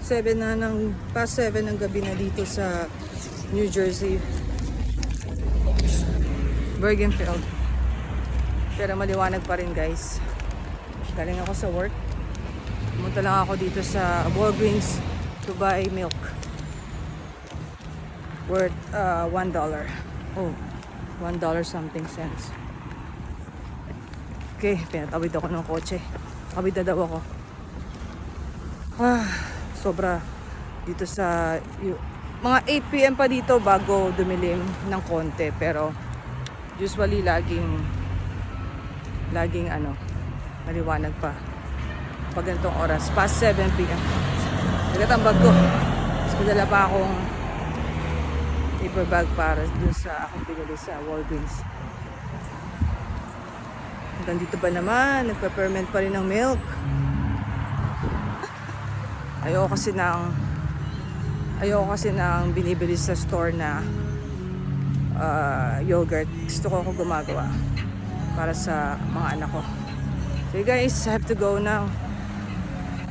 7 na ng, past 7 ng gabi na dito sa New Jersey. Bergenfield. Pero maliwanag pa rin guys. Galing ako sa work. Pumunta lang ako dito sa Walgreens to buy milk. Worth $1. Oh, $1 something cents. Okay, pinatawid ako ng kotse. Tawid na daw ako. Sobra dito sa mga 8 PM pa dito bago dumilim ng konti, pero usually laging maliwanag pa pag ganitong oras, past 7 PM. Nagatambag ko. Tapos padala pa akong paper bag para dun sa akong pinili sa Walgreens. Hanggang dito ba naman, nagpa-ferment pa rin ng milk. Ayoko kasi ng binibili sa store na yogurt. Gusto ko gumagawa para sa mga anak ko. So guys, I have to go now.